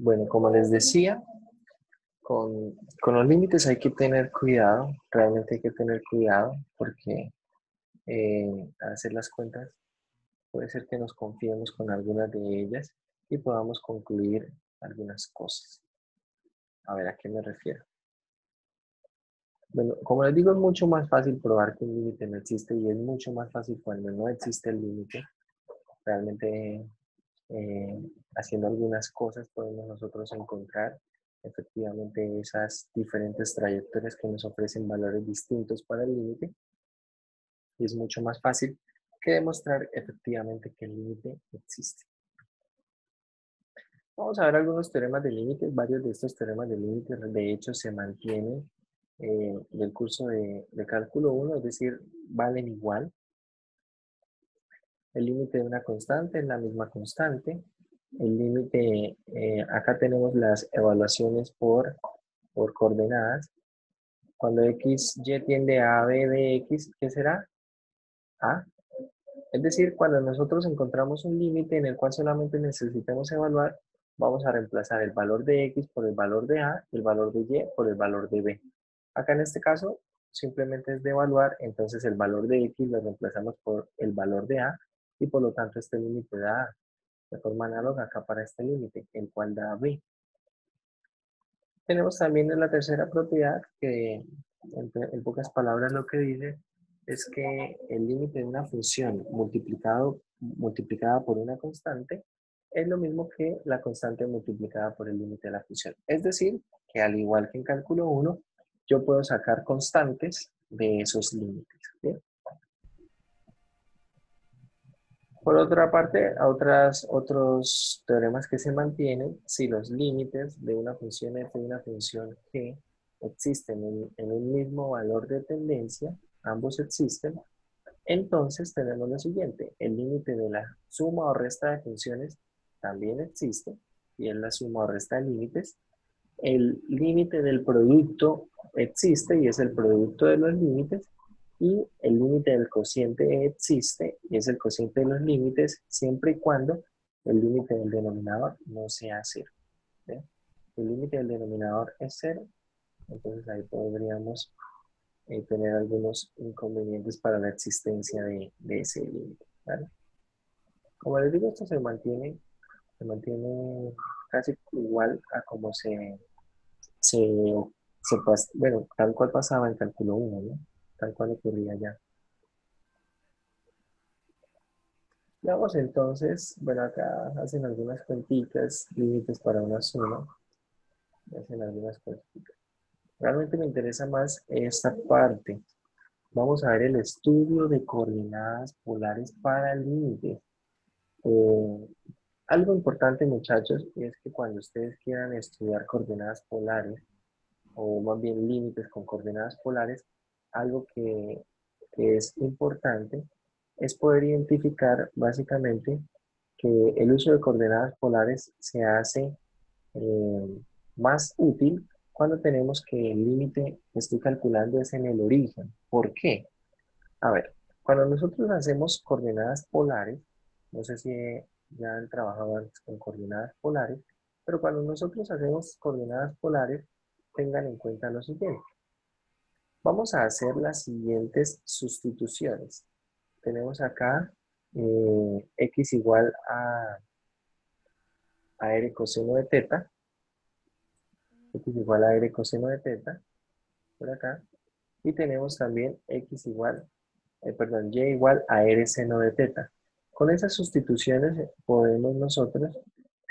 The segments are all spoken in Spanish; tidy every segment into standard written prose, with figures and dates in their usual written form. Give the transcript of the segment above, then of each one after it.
Bueno, como les decía, con los límites hay que tener cuidado, realmente hay que tener cuidado porque al hacer las cuentas puede ser que nos confiemos con algunas de ellas y podamos concluir algunas cosas. A ver, ¿a qué me refiero? Bueno, como les digo, es mucho más fácil probar que un límite no existe y es mucho más fácil cuando no existe el límite. Realmente haciendo algunas cosas podemos nosotros encontrar efectivamente esas diferentes trayectorias que nos ofrecen valores distintos para el límite y es mucho más fácil que demostrar efectivamente que el límite existe. Vamos a ver algunos teoremas de límites. Varios de estos teoremas de límites de hecho se mantienen del curso de cálculo 1, es decir, valen igual. El límite de una constante es la misma constante. El límite, acá tenemos las evaluaciones por coordenadas. Cuando x, y tiende a b de x, ¿qué será? A. Es decir, cuando nosotros encontramos un límite en el cual solamente necesitamos evaluar, vamos a reemplazar el valor de x por el valor de a y el valor de y por el valor de b. Acá en este caso, simplemente es de evaluar, entonces el valor de x lo reemplazamos por el valor de a y por lo tanto este límite da a. De forma análoga acá para este límite, el cual da b. Tenemos también en la tercera propiedad que, en pocas palabras, lo que dice es que el límite de una función multiplicada por una constante es lo mismo que la constante multiplicada por el límite de la función. Es decir, que al igual que en cálculo 1, yo puedo sacar constantes de esos límites. ¿Bien? Por otra parte, otros teoremas que se mantienen, si los límites de una función f y una función g existen en un mismo valor de tendencia, ambos existen, entonces tenemos lo siguiente, el límite de la suma o resta de funciones también existe, y es la suma o resta de límites. El límite del producto existe y es el producto de los límites, y el límite del cociente existe y es el cociente de los límites siempre y cuando el límite del denominador no sea cero. ¿Sí? El límite del denominador es cero, entonces ahí podríamos tener algunos inconvenientes para la existencia de ese límite. ¿Vale? Como les digo, esto se mantiene casi igual a como se, bueno, tal cual pasaba en cálculo 1, ¿no? Tal cual ocurría ya. Veamos entonces, bueno, acá hacen algunas cuenticas, límites para una suma, hacen algunas cuenticas. Realmente me interesa más esta parte. Vamos a ver el estudio de coordenadas polares para límites. Eh, Algo importante, muchachos, es que cuando ustedes quieran estudiar coordenadas polares, o más bien límites con coordenadas polares, algo que es importante es poder identificar básicamente que el uso de coordenadas polares se hace eh, más útil cuando tenemos que el límite que estoy calculando es en el origen. ¿Por qué? A ver, cuando nosotros hacemos coordenadas polares, no sé si ya han trabajado antes con coordenadas polares, pero cuando nosotros hacemos coordenadas polares, tengan en cuenta lo siguiente. Vamos a hacer las siguientes sustituciones. Tenemos acá x igual a r coseno de teta, x igual a r coseno de teta, por acá, y tenemos también x igual, perdón, y igual a r seno de teta. Con esas sustituciones podemos nosotros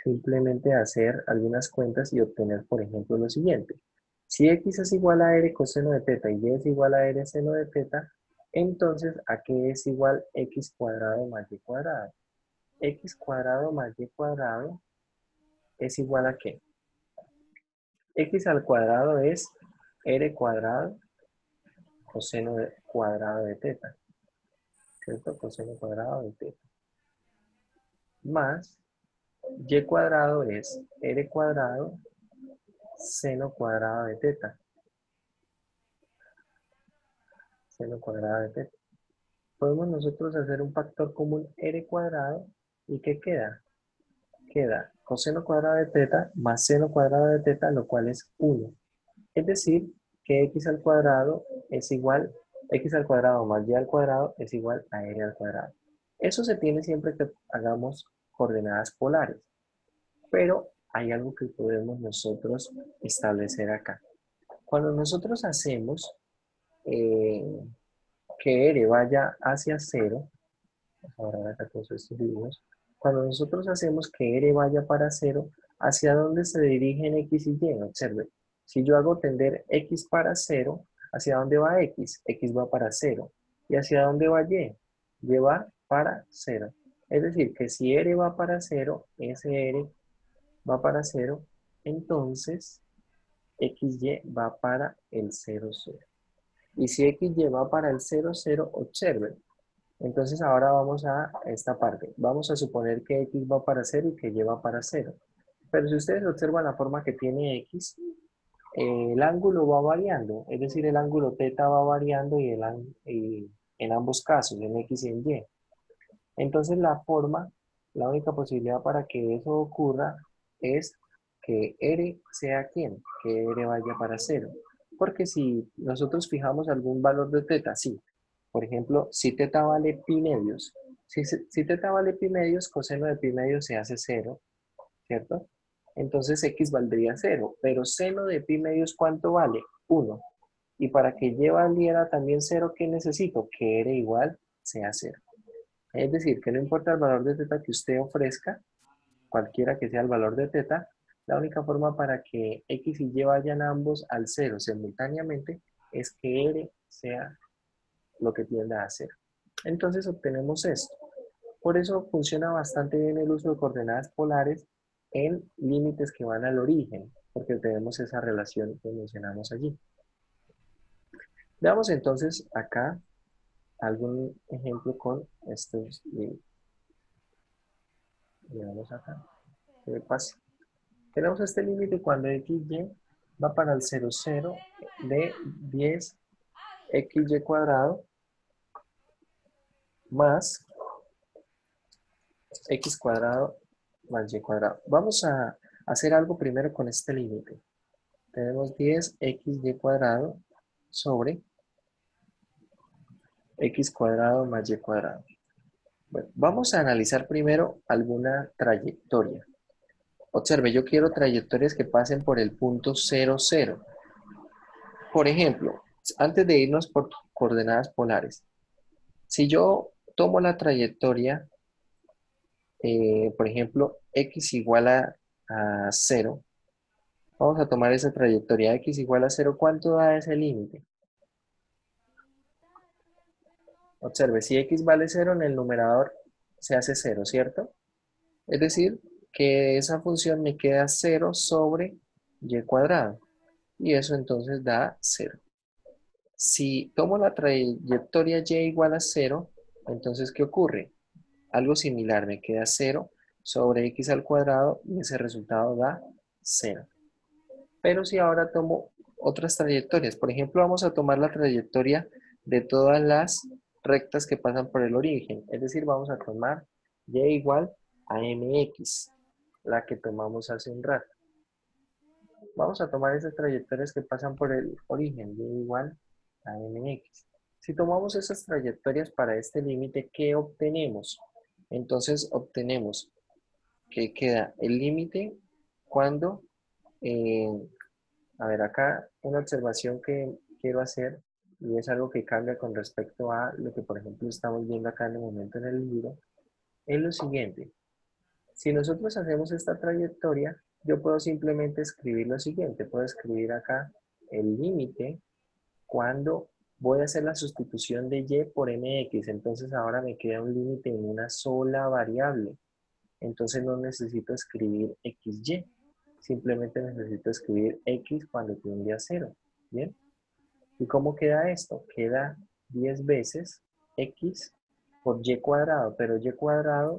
simplemente hacer algunas cuentas y obtener, por ejemplo, lo siguiente. Si x es igual a r coseno de teta y y es igual a r seno de teta, entonces, ¿a qué es igual x cuadrado más y cuadrado? X cuadrado más y cuadrado es igual a ¿qué? X al cuadrado es r cuadrado coseno cuadrado de teta, ¿cierto? Coseno cuadrado de teta. Más y cuadrado es r cuadrado seno cuadrado de teta. Seno cuadrado de teta. Podemos nosotros hacer un factor común r cuadrado y ¿qué queda? Queda coseno cuadrado de teta más seno cuadrado de teta, lo cual es 1. Es decir, que x al cuadrado es igual, x al cuadrado más y al cuadrado es igual a r al cuadrado. Eso se tiene siempre que hagamos coordenadas polares, pero hay algo que podemos nosotros establecer acá. Cuando nosotros hacemos eh, que r vaya hacia 0, ahora acá con estos dibujos, cuando nosotros hacemos que r vaya para 0, ¿hacia dónde se dirigen x y y? Observe, si yo hago tender x para 0, ¿hacia dónde va x? X va para 0. ¿Y hacia dónde va y? Y va para 0. Es decir, que si r va para 0, ese r va para 0, entonces xy va para el 0, 0. Y si xy va para el 0, 0, observen. Entonces ahora vamos a esta parte. Vamos a suponer que x va para 0 y que y va para 0. Pero si ustedes observan la forma que tiene x, el ángulo va variando. Es decir, el ángulo θ va variando y en ambos casos, en x y en y. Entonces la única posibilidad para que eso ocurra es que r sea ¿quién? Que r vaya para 0. Porque si nosotros fijamos algún valor de θ, sí. Por ejemplo, si θ vale pi medios. Si θ vale pi medios, coseno de pi medios se hace 0, ¿cierto? Entonces x valdría 0. Pero seno de pi medios, ¿cuánto vale? 1. Y para que y valiera también 0, ¿qué necesito? Que r igual sea 0. Es decir, que no importa el valor de θ que usted ofrezca, cualquiera que sea el valor de θ, la única forma para que x y y vayan ambos al 0 simultáneamente es que r sea lo que tienda a 0. Entonces obtenemos esto. Por eso funciona bastante bien el uso de coordenadas polares en límites que van al origen, porque tenemos esa relación que mencionamos allí. Veamos entonces acá algún ejemplo con estos límites. Veamos acá. ¿Qué pasa? Tenemos este límite cuando xy va para el 0, 0 de 10 xy cuadrado más x cuadrado más y cuadrado. Vamos a hacer algo primero con este límite. Tenemos 10 xy cuadrado sobre x cuadrado más y cuadrado. Bueno, vamos a analizar primero alguna trayectoria. Observe, yo quiero trayectorias que pasen por el punto 0, 0. Por ejemplo, antes de irnos por coordenadas polares, si yo tomo la trayectoria, por ejemplo, x igual a 0, vamos a tomar esa trayectoria x igual a 0, ¿cuánto da ese límite? Observe, si x vale 0, en el numerador se hace 0, ¿cierto? Es decir, que esa función me queda 0 sobre y cuadrado. Y eso entonces da 0. Si tomo la trayectoria y igual a 0, entonces ¿qué ocurre? Algo similar, me queda 0 sobre x al cuadrado y ese resultado da 0. Pero si ahora tomo otras trayectorias, por ejemplo, vamos a tomar la trayectoria de todas las rectas que pasan por el origen, es decir, vamos a tomar y igual a mx, la que tomamos hace un rato. Vamos a tomar esas trayectorias que pasan por el origen, y igual a mx. Si tomamos esas trayectorias para este límite, ¿qué obtenemos? Entonces obtenemos que queda el límite cuando, eh, a ver, acá una observación que quiero hacer, y es algo que cambia con respecto a lo que, por ejemplo, estamos viendo acá en el momento en el libro, es lo siguiente. Si nosotros hacemos esta trayectoria, yo puedo simplemente escribir lo siguiente. Puedo escribir acá el límite cuando voy a hacer la sustitución de y por mx. Entonces ahora me queda un límite en una sola variable. Entonces no necesito escribir xy. Simplemente necesito escribir x cuando tiende a 0. ¿Bien? ¿Y cómo queda esto? Queda 10 veces x por y cuadrado, pero y cuadrado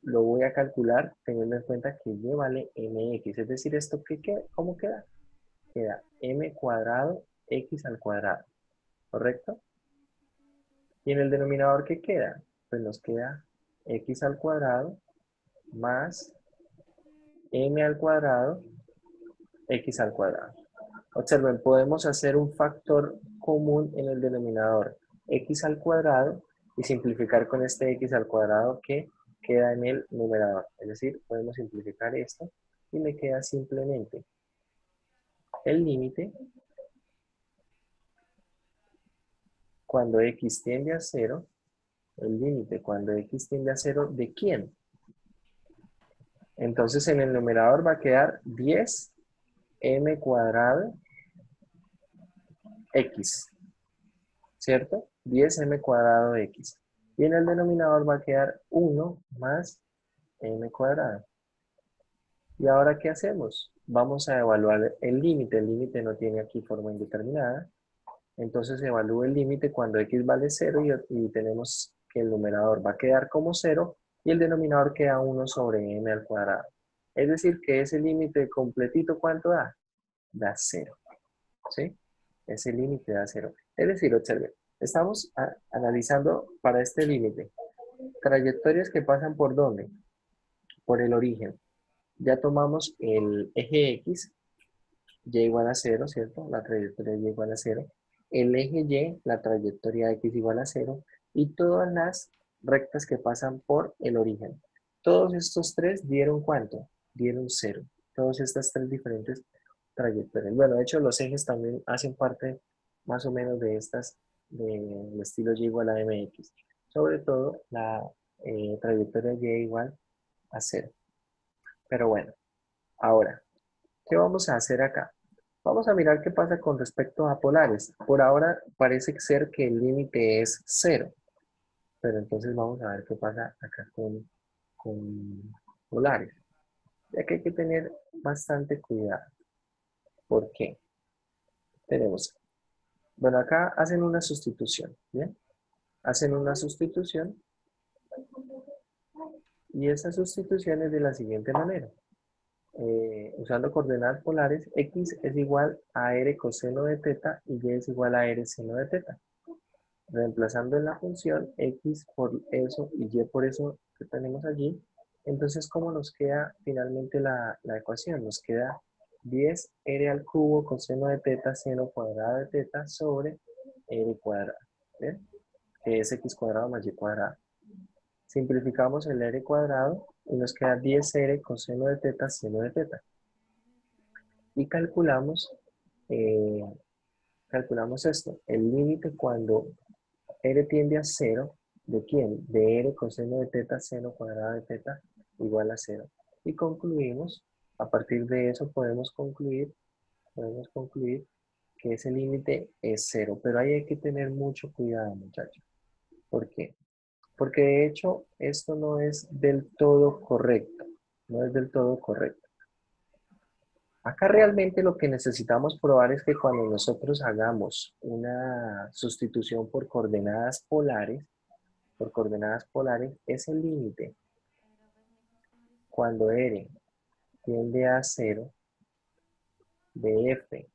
lo voy a calcular teniendo en cuenta que y vale mx. Es decir, ¿esto qué queda? ¿Cómo queda? Queda m cuadrado x al cuadrado, ¿correcto? ¿Y en el denominador qué queda? Pues nos queda x al cuadrado más m al cuadrado, x al cuadrado. Observen, podemos hacer un factor común en el denominador, x al cuadrado, y simplificar con este x al cuadrado que queda en el numerador. Es decir, podemos simplificar esto y me queda simplemente el límite cuando x tiende a 0, el límite cuando x tiende a 0, ¿de quién? Entonces en el numerador va a quedar 10m cuadrado x, ¿cierto? 10m cuadrado de x. Y en el denominador va a quedar 1 más m cuadrado. ¿Y ahora qué hacemos? Vamos a evaluar el límite. El límite no tiene aquí forma indeterminada. Entonces evalúo el límite cuando x vale 0 y tenemos que el numerador va a quedar como 0 y el denominador queda 1 sobre m al cuadrado. Es decir, que ese límite completito, ¿cuánto da? Da 0. ¿Sí? Ese límite da 0. Es decir, observen, estamos analizando para este límite trayectorias que pasan por ¿dónde? Por el origen. Ya tomamos el eje X, y igual a 0, ¿cierto? La trayectoria y igual a 0. El eje Y, la trayectoria X igual a 0. Y todas las rectas que pasan por el origen. Todos estos tres dieron ¿cuánto? Dieron 0. Todas estas tres diferentes trayectorias. Bueno, de hecho los ejes también hacen parte más o menos de estas, del estilo Y igual a MX. Sobre todo la trayectoria Y igual a 0. Pero bueno, ahora, ¿qué vamos a hacer acá? Vamos a mirar qué pasa con respecto a polares. Por ahora parece ser que el límite es 0. Pero entonces vamos a ver qué pasa acá con polares. Ya que hay que tener bastante cuidado. ¿Por qué? Tenemos, bueno, acá hacen una sustitución, ¿bien? Hacen una sustitución y esa sustitución es de la siguiente manera. Usando coordenadas polares, x es igual a r coseno de teta y y es igual a r seno de teta. Reemplazando en la función x por eso y y por eso que tenemos allí, entonces ¿cómo nos queda finalmente la ecuación? Nos queda 10r al cubo coseno de teta seno cuadrado de teta sobre r cuadrado, ¿bien? Que es x cuadrado más y cuadrado. Simplificamos el r cuadrado y nos queda 10r coseno de teta seno de teta. Y eh, calculamos esto, el límite cuando r tiende a 0, ¿de quién? De r coseno de teta seno cuadrado de teta igual a 0. Y concluimos, a partir de eso podemos concluir que ese límite es 0. Pero ahí hay que tener mucho cuidado, muchachos. ¿Por qué? Porque de hecho esto no es del todo correcto. No es del todo correcto. Acá realmente lo que necesitamos probar es que cuando nosotros hagamos una sustitución por coordenadas polares, es el límite. Cuando r tiende a 0 de f,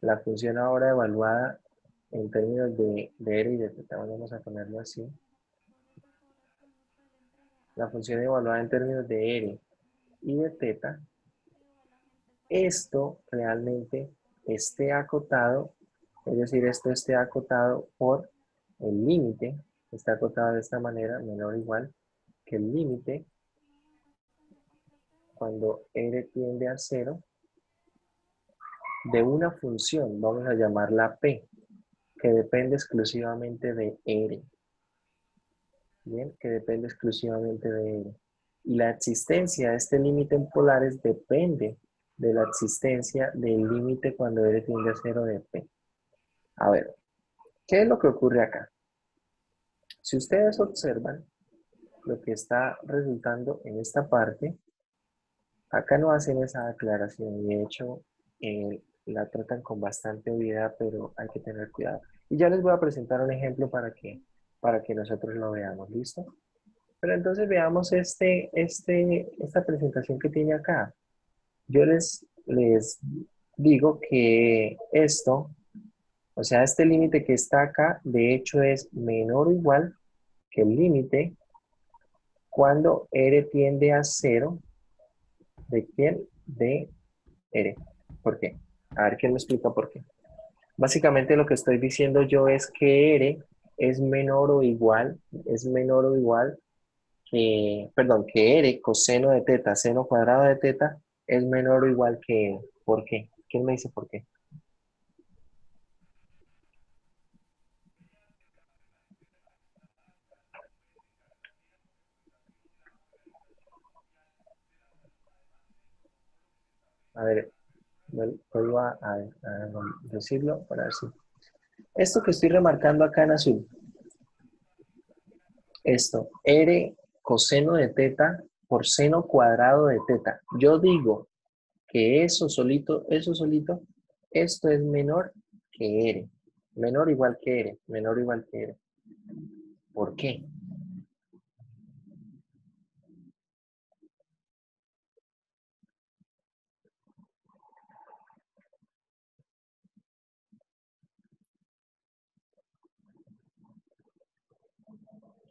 la función ahora evaluada en términos de r y de teta, vamos a ponerlo así. La función evaluada en términos de r y de teta, esto realmente esté acotado, es decir, esto esté acotado por el límite, está acotado de esta manera, menor o igual que el límite cuando r tiende a 0 de una función, vamos a llamarla p, que depende exclusivamente de r. Bien, que depende exclusivamente de r. Y la existencia de este límite en polares depende de la existencia del límite cuando r tiende a 0 de p. A ver, ¿qué es lo que ocurre acá? Si ustedes observan lo que está resultando en esta parte, acá no hacen esa aclaración, de hecho la tratan con bastante obviedad, pero hay que tener cuidado. Y ya les voy a presentar un ejemplo para que nosotros lo veamos, ¿listo? Pero entonces veamos esta presentación que tiene acá. Yo les digo que esto, o sea, este límite que está acá, de hecho es menor o igual que el límite cuando r tiende a 0 ¿De quién? De R. ¿Por qué? A ver, ¿quién me explica por qué? Básicamente lo que estoy diciendo yo es que R es menor o igual que, perdón, que R coseno de teta, seno cuadrado de teta, es menor o igual que R. ¿Por qué? ¿Quién me dice por qué? A ver, voy a decirlo para ver si... Esto que estoy remarcando acá en azul, esto, R coseno de teta por seno cuadrado de teta. Yo digo que eso solito, esto es menor que R. Menor igual que R, menor igual que R. ¿Por qué?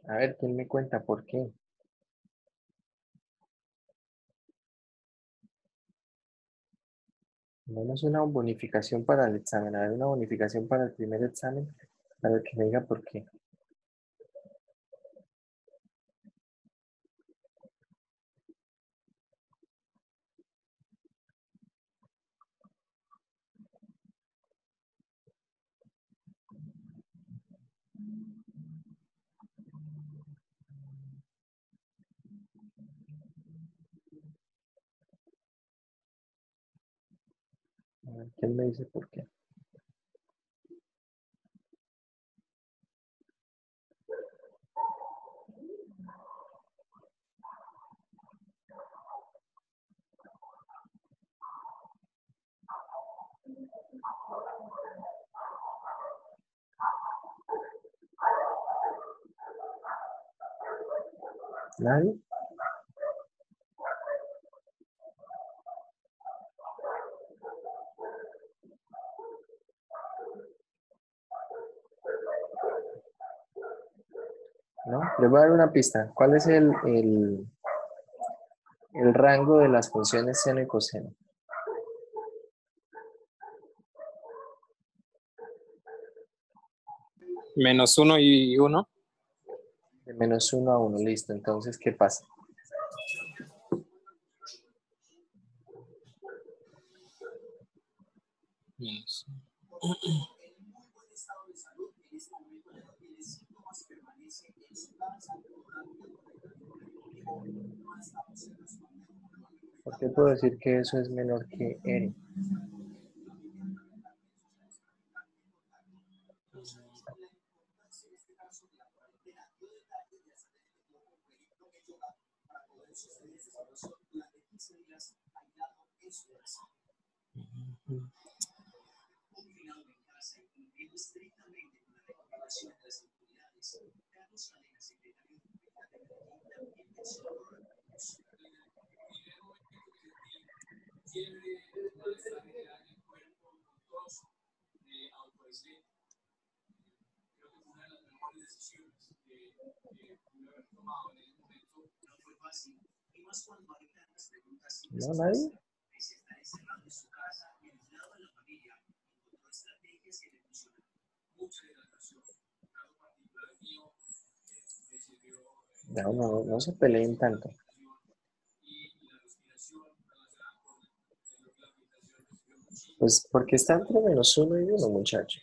A ver, ¿quién me cuenta por qué? No es una bonificación para el examen, a ver, una bonificación para el primer examen, para que me diga por qué. A ver, ¿quién me dice por qué? ¿Nadie? ¿No? Les voy a dar una pista. ¿Cuál es el rango de las funciones seno y coseno? -1 y 1. De -1 a 1, listo. Entonces, ¿qué pasa? Menos. ¿Por qué puedo decir que eso es menor que R? ¿No? ¿Nadie? No se peleen tanto. Pues porque está entre -1 y 1, muchachos.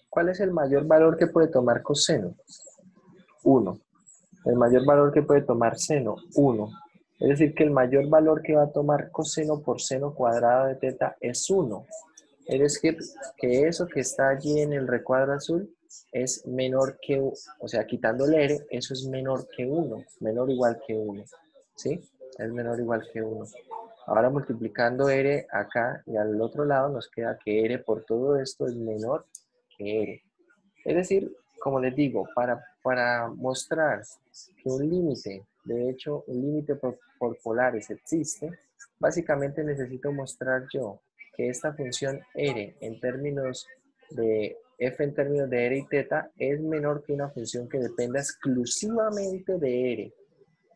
¿Cuál es el mayor valor que puede tomar coseno? 1. El mayor valor que puede tomar seno, 1. Es decir, que el mayor valor que va a tomar coseno por seno cuadrado de teta es 1. Es decir, que eso que está allí en el recuadro azul es menor que, o sea, quitándole R, eso es menor que 1, menor o igual que 1. ¿Sí? Es menor o igual que 1. Ahora multiplicando R acá y al otro lado nos queda que R por todo esto es menor que R. Es decir, como les digo, para mostrar que un límite, de hecho, un límite por polares existe, básicamente necesito mostrar yo que esta función R en términos de f en términos de R y teta es menor que una función que dependa exclusivamente de R.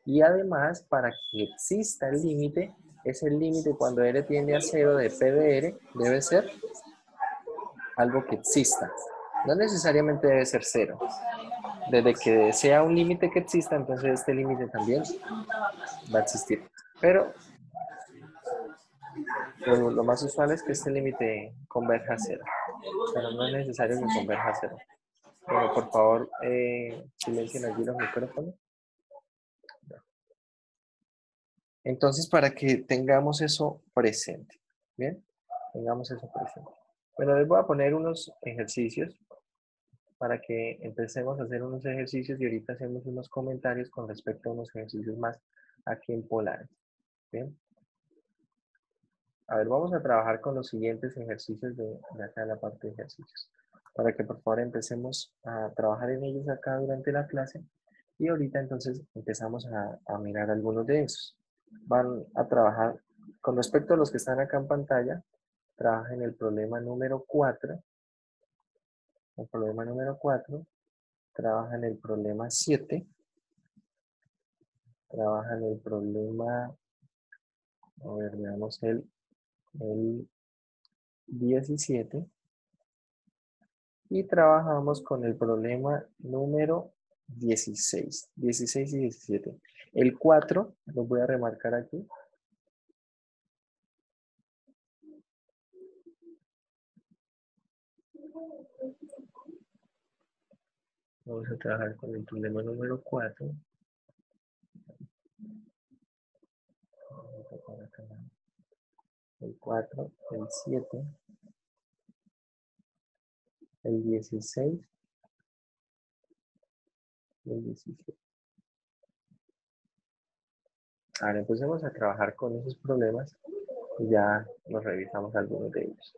Y además, para que exista el límite, es el límite cuando R tiende a 0 de P de R, debe ser algo que exista. No necesariamente debe ser 0. Desde que sea un límite que exista, entonces este límite también va a existir. Pero lo más usual es que este límite converja a 0. Pero no es necesario que converja a 0. Bueno, por favor, silencien allí los micrófonos. Entonces, para que tengamos eso presente, ¿bien? Tengamos eso presente. Bueno, les voy a poner unos ejercicios para que empecemos a hacer unos ejercicios y ahorita hacemos unos comentarios con respecto a unos ejercicios más aquí en Polares, ¿bien? A ver, vamos a trabajar con los siguientes ejercicios de acá en la parte de ejercicios, para que por favor empecemos a trabajar en ellos acá durante la clase y ahorita entonces empezamos a mirar algunos de esos. Van a trabajar, con respecto a los que están acá en pantalla, trabajen el problema número 4, el problema número 4, trabajan el problema 7, trabajan el problema, a ver, veamos el 17 y trabajamos con el problema número 16 y 17. El 4, lo voy a remarcar aquí. Vamos a trabajar con el problema número 4. El 4, el 7, el 16 y el 17. Ahora empecemos a trabajar con esos problemas y ya nos revisamos algunos de ellos.